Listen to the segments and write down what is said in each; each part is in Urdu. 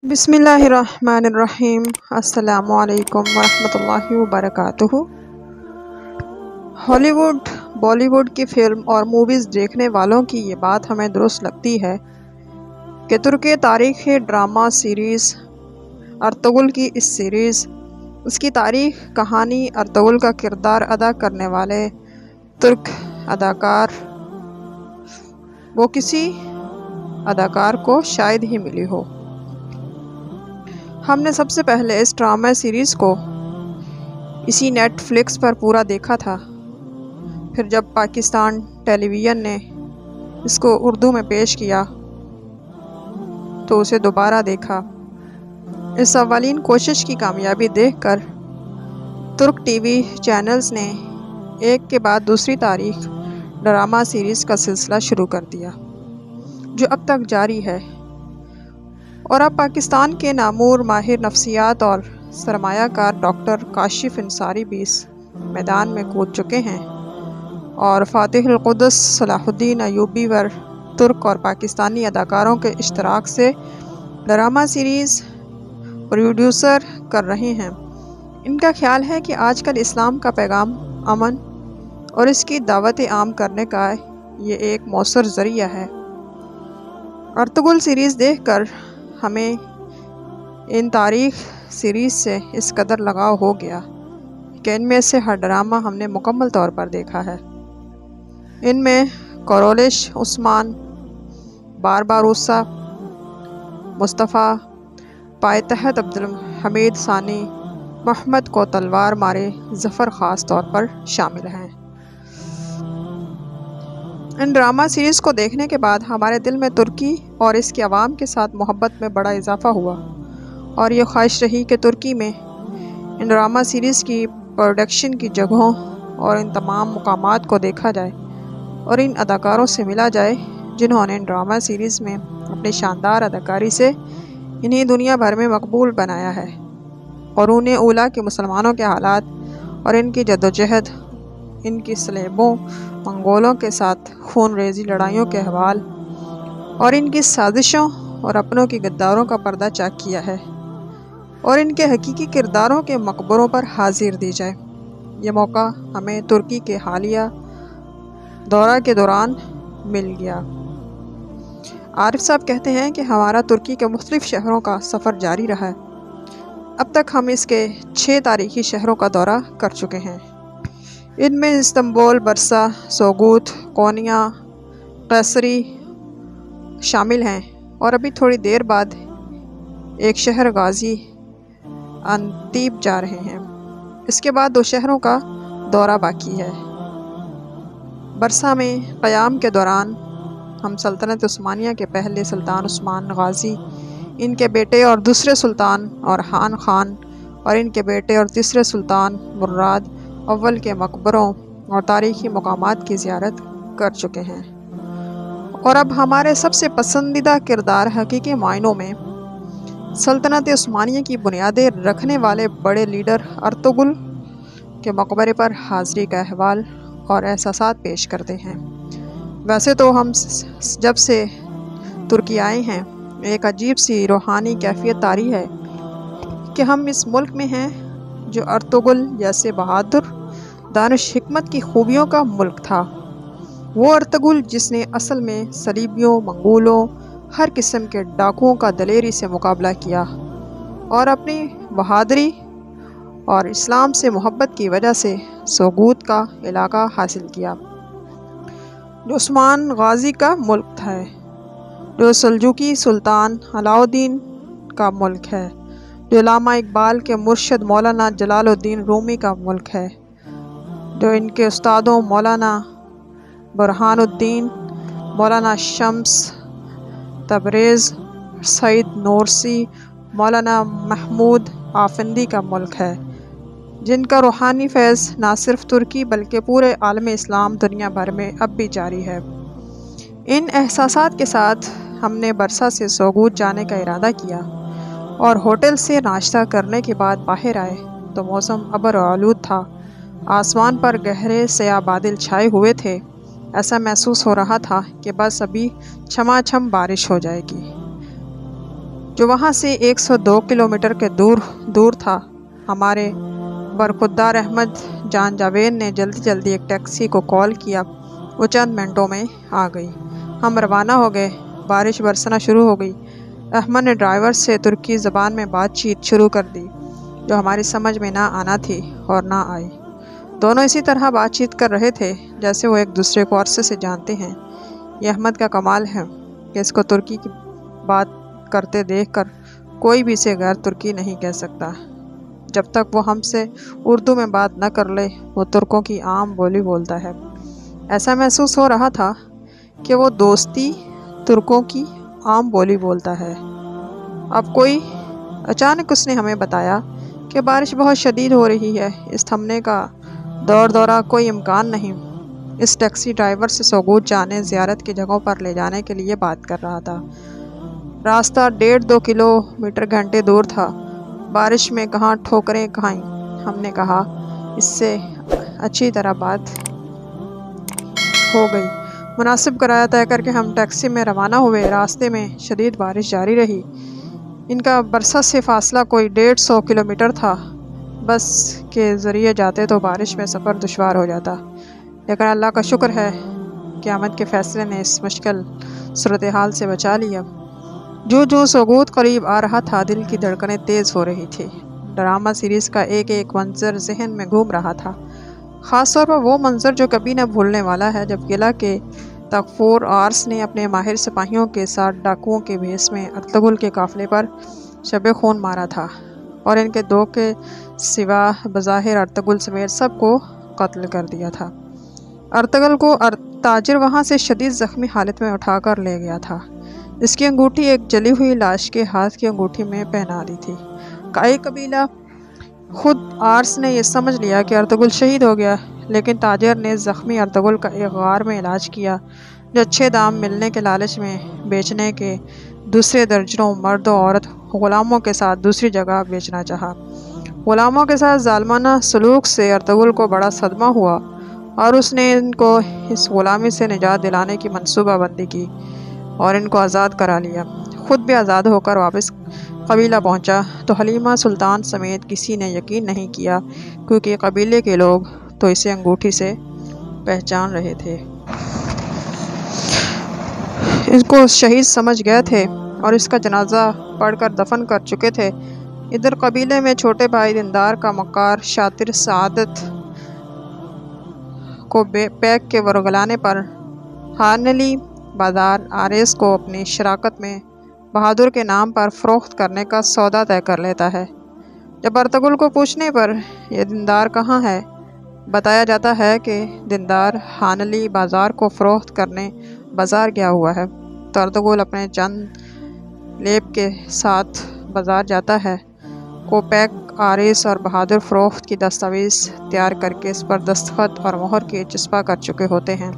بسم اللہ الرحمن الرحیم۔ السلام علیکم ورحمۃ اللہ وبرکاتہ۔ ہالی ووڈ بالی ووڈ کی فلم اور موویز دیکھنے والوں کی یہ بات ہمیں درست لگتی ہے کہ ترک تاریخی ڈرامہ سیریز ارطغرل کی اس کی تاریخ کہانی ارطغرل کا کردار ادا کرنے والے ترک اداکار وہ کسی اداکار کو شاید ہی ملی ہو۔ ہم نے سب سے پہلے اس ڈرامہ سیریز کو اسی نیٹ فلکس پر پورا دیکھا تھا، پھر جب پاکستان ٹیلی ویژن نے اس کو اردو میں پیش کیا تو اسے دوبارہ دیکھا۔ اس اولین کوشش کی کامیابی دیکھ کر ترک ٹی وی چینلز نے ایک کے بعد دوسری تاریخ ڈرامہ سیریز کا سلسلہ شروع کر دیا، جو اب تک جاری ہے، اور اب پاکستان کے نامور ماہر نفسیات اور سرمایہ کار ڈاکٹر کاشف انصاری بھی اس میدان میں کود چکے ہیں، اور فاتح القدس صلاح الدین ایوبی ور ترک اور پاکستانی اداکاروں کے اشتراک سے ڈرامہ سیریز پروڈیوسر کر رہے ہیں۔ ان کا خیال ہے کہ آج کل اسلام کا پیغام امن اور اس کی دعوت عام کرنے کا یہ ایک مؤثر ذریعہ ہے۔ ارطغرل سیریز دیکھ کر ہمیں ان تاریخ سیریز سے اس قدر لگاؤ ہو گیا کہ ان میں سے ہر ڈرامہ ہم نے مکمل طور پر دیکھا ہے۔ ان میں کورولش عثمان، بارباروسا، مصطفیٰ، پائتحت عبدالحمید ثانی، محمد کو تلوار مارے ظفر خاص طور پر شامل ہیں۔ ان ڈرامہ سیریز کو دیکھنے کے بعد ہمارے دل میں ترکی اور اس کے عوام کے ساتھ محبت میں بڑا اضافہ ہوا، اور یہ خواہش رہی کہ ترکی میں ان ڈرامہ سیریز کی پروڈکشن کی جگہوں اور ان تمام مقامات کو دیکھا جائے اور ان اداکاروں سے ملا جائے جنہوں نے ان ڈرامہ سیریز میں اپنی شاندار اداکاری سے انہیں دنیا بھر میں مقبول بنایا ہے، اور انہیں اولیٰ کے مسلمانوں کے حالات اور ان کی جدوجہد، ان کی صلیبوں، منگولوں کے ساتھ خون ریزی لڑائیوں کے احوال اور ان کی سازشوں اور اپنوں کی غداروں کا پردہ چاک کیا ہے، اور ان کے حقیقی کرداروں کے مقبروں پر حاضر دی جائے۔ یہ موقع ہمیں ترکی کے حالیہ دورہ کے دوران مل گیا۔ عارف صاحب کہتے ہیں کہ ہمارا ترکی کے مختلف شہروں کا سفر جاری رہا ہے۔ اب تک ہم اس کے 6 تاریخی شہروں کا دورہ کر چکے ہیں۔ ان میں استنبول، برسا، سوگوت، کونیا، قیصری شامل ہیں، اور ابھی تھوڑی دیر بعد ایک شہر غازی انتیب جا رہے ہیں۔ اس کے بعد 2 شہروں کا دورہ باقی ہے۔ برسا میں قیام کے دوران ہم سلطنت عثمانیہ کے پہلے سلطان عثمان غازی، ان کے بیٹے اور دوسرے سلطان اورحان خان، اور ان کے بیٹے اور تیسرے سلطان مراد اول کے مقبروں اور تاریخی مقامات کی زیارت کر چکے ہیں، اور اب ہمارے سب سے پسندیدہ کردار حقیقی معنوں میں سلطنت عثمانیہ کی بنیادیں رکھنے والے بڑے لیڈر ارطغرل کے مقبرے پر حاضری کا احوال اور احساسات پیش کرتے ہیں۔ ویسے تو ہم جب سے ترکی آئے ہیں ایک عجیب سی روحانی کیفیت طاری ہے کہ ہم اس ملک میں ہیں جو ارطغرل جیسے بہادر دانش حکمت کی خوبیوں کا ملک تھا۔ وہ ارطغرل جس نے اصل میں صلیبیوں، منگولوں، ہر قسم کے ڈاکوؤں کا دلیری سے مقابلہ کیا، اور اپنی بہادری اور اسلام سے محبت کی وجہ سے سوگوت کا علاقہ حاصل کیا، جو عثمان غازی کا ملک ہے، جو سلجوقی سلطان علاء الدین کا ملک ہے، جو علامہ اقبال کے مرشد مولانا جلال الدین رومی کا ملک ہے، جو ان کے استادوں مولانا برہان الدین، مولانا شمس تبریز، سید نورسی، مولانا محمود آفندی کا ملک ہے، جن کا روحانی فیض نہ صرف ترکی بلکہ پورے عالم اسلام دنیا بھر میں اب بھی جاری ہے۔ ان احساسات کے ساتھ ہم نے برسا سے سوگوت جانے کا ارادہ کیا، اور ہوٹل سے ناشتہ کرنے کے بعد باہر آئے تو موسم ابر آلود تھا، آسمان پر گہرے سیاہ بادل چھائے ہوئے تھے۔ ایسا محسوس ہو رہا تھا کہ بس ابھی چھما چھم بارش ہو جائے گی۔ جو وہاں سے 102 کلومیٹر کے دور تھا۔ ہمارے برخودار احمد جان جاوید نے جلدی جلدی ایک ٹیکسی کو کال کیا، وہ چند منٹوں میں آ گئی۔ ہم روانہ ہو گئے۔ بارش برسنا شروع ہو گئی۔ احمد نے ڈرائیور سے ترکی زبان میں بات چیت شروع کر دی، جو ہماری سمجھ میں نہ آنا تھی اور نہ آئی۔ دونوں اسی طرح بات چیت کر رہے تھے جیسے وہ ایک دوسرے کو عرصے سے جانتے ہیں۔ یہ احمد کا کمال ہے کہ اس کو ترکی کی بات کرتے دیکھ کر کوئی بھی اسے غیر ترکی نہیں کہہ سکتا۔ جب تک وہ ہم سے اردو میں بات نہ کر لے، وہ ترکوں کی عام بولی بولتا ہے۔ ایسا محسوس ہو رہا تھا کہ وہ دوستی ترکوں کی عام بولی بولتا ہے۔ اب اچانک اس نے ہمیں بتایا کہ بارش بہت شدید ہو رہی ہے، اس تھمنے کا دورہ کوئی امکان نہیں۔ اس ٹیکسی ڈرائیور سے سوگوت جانے زیارت کی جگہوں پر لے جانے کے لیے بات کر رہا تھا۔ راستہ 1.5-2 کلومیٹر گھنٹے دور تھا۔ بارش میں کہاں ٹھوکریں کھائیں۔ ہم نے کہا اس سے اچھی طرح بات ہو گئی۔ مناسب کرایہ طے کر کے ہم ٹیکسی میں روانہ ہوئے۔ راستے میں شدید بارش جاری رہی۔ ان کا برسا سے فاصلہ کوئی 150 کلومیٹر تھا۔ بس کے ذریعے جاتے تو بارش میں سفر دشوار ہو جاتا، لیکن اللہ کا شکر ہے کہ احمد کے فیصلے نے اس مشکل صورتحال سے بچا لیا۔ جو سوگوت قریب آ رہا تھا، دل کی دھڑکنیں تیز ہو رہی تھی۔ ڈرامہ سیریز کا ایک ایک منظر ذہن میں گھوم رہا تھا، خاص طور پر وہ منظر جو کبھی نہ بھولنے والا ہے، جب قلعہ کے تغفور آرس نے اپنے ماہر سپاہیوں کے ساتھ ڈاکوؤں کے بھیس میں ارطغرل کے قافلے پر شب خون مارا تھا اور ان کے 2 کے سوا بظاہر ارطغرل سمیت سب کو قتل کر دیا تھا۔ ارطغرل کو تاجر وہاں سے شدید زخمی حالت میں اٹھا کر لے گیا تھا۔ اس کی انگوٹھی ایک جلی ہوئی لاش کے ہاتھ کی انگوٹھی میں پہنا دی تھی۔ کائی قبیلہ خود آرس نے یہ سمجھ لیا کہ ارطغرل شہید ہو گیا، لیکن تاجر نے زخمی ارطغرل کا ایک غار میں علاج کیا، جو اچھے دام ملنے کے لالچ میں بیچنے کے دوسرے درجنوں مرد و عورت غلاموں کے ساتھ دوسری جگہ بیچنا چاہا۔ غلاموں کے ساتھ ظالمانہ سلوک سے ارطغرل کو بڑا صدمہ ہوا اور اس نے ان کو اس غلامی سے نجات دلانے کی منصوبہ بندی کی اور ان کو آزاد کرا لیا۔ خود بھی آزاد ہو کر واپس قبیلہ پہنچا تو حلیمہ سلطان سمیت کسی نے یقین نہیں کیا، کیونکہ قبیلے کے لوگ تو اسے انگوٹھی سے پہچان رہے تھے۔ اس کو شہید سمجھ گئے تھے اور اس کا جنازہ پڑھ کر دفن کر چکے تھے۔ ادھر قبیلے میں چھوٹے بھائی دیندار کا مکار شاطر سعادت کو پیک کے ورگلانے پر ہانلی بازار آریس کو اپنی شراکت میں بہادر کے نام پر فروخت کرنے کا سودا طے کر لیتا ہے۔ جب ارطغرل کو پوچھنے پر یہ دیندار کہاں ہے بتایا جاتا ہے کہ دیندار ہانلی بازار کو فروخت کرنے بازار گیا ہوا ہے، تو ارطغرل اپنے چند لیب کے ساتھ بازار جاتا ہے۔ کوپیک آریس اور بہادر فروخت کی دستاویز تیار کر کے اس پر دستخط اور مہر کے چسپاں کر چکے ہوتے ہیں۔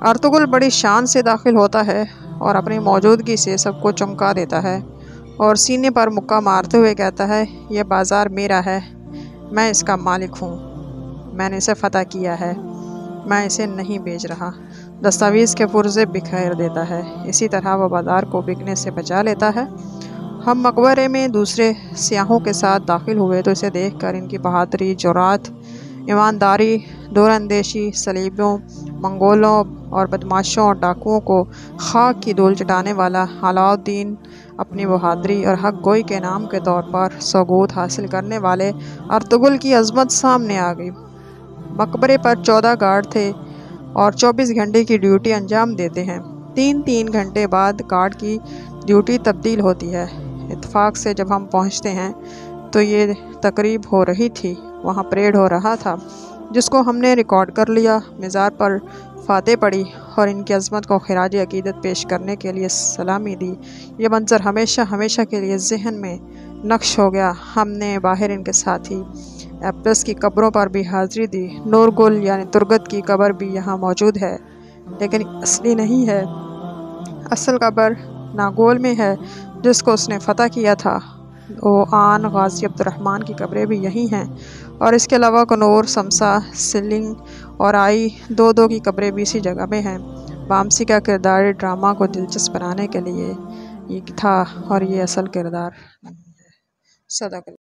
ارطغرل بڑی شان سے داخل ہوتا ہے اور اپنی موجودگی سے سب کو چونکا دیتا ہے اور سینے پر مکہ مارتے ہوئے کہتا ہے، یہ بازار میرا ہے، میں اس کا مالک ہوں، میں نے اسے فتح کیا ہے، میں اسے نہیں بیچ رہا۔ دستاویز کے پرزے بکھیر دیتا ہے۔ اسی طرح وہ بازار کو بکنے سے بچا لیتا ہے۔ ہم مقبرے میں دوسرے سیاحوں کے ساتھ داخل ہوئے تو اسے دیکھ کر ان کی بہادری، جرات، ایمانداری، دور اندیشی، صلیبیوں، منگولوں اور بدماشوں اور ڈاکوؤں کو خاک کی دھول چٹانے والا علاؤالدین اپنی بہادری اور حق گوئی کے نام کے طور پر سوگوت حاصل کرنے والے ارطغرل کی عظمت سامنے آ گئی۔ مقبرے پر 14 گارڈ تھے اور 24 گھنٹے کی ڈیوٹی انجام دیتے ہیں۔ 3 گھنٹے بعد گارڈ کی ڈیوٹی تبدیل ہوتی ہے۔ اتفاق سے جب ہم پہنچتے ہیں تو یہ تقریب ہو رہی تھی، وہاں پریڈ ہو رہا تھا، جس کو ہم نے ریکارڈ کر لیا، مزار پر فاتح پڑھی اور ان کی عظمت کو خراج عقیدت پیش کرنے کے لیے سلامی دی۔ یہ منظر ہمیشہ کے لیے ذہن میں نقش ہو گیا۔ ہم نے باہر ان کے ساتھی ایپلس کی قبروں پر بھی حاضری دی۔ نورگل یعنی ترگت کی قبر بھی یہاں موجود ہے، لیکن اصلی نہیں ہے۔ اصل قبر ناگول میں ہے، جس کو اس نے فتح کیا تھا۔ آن غازی عبد الرحمن کی قبریں بھی یہی ہیں، اور اس کے علاوہ کنور، سمسا، سلنگ اور آئی 2 کی قبریں بھی اسی جگہ میں ہیں۔ وامسی کا کردار ڈرامہ کو دلچسپ بنانے کے لیے یہ تھا اور یہ اصل کردار. صدق اللہ.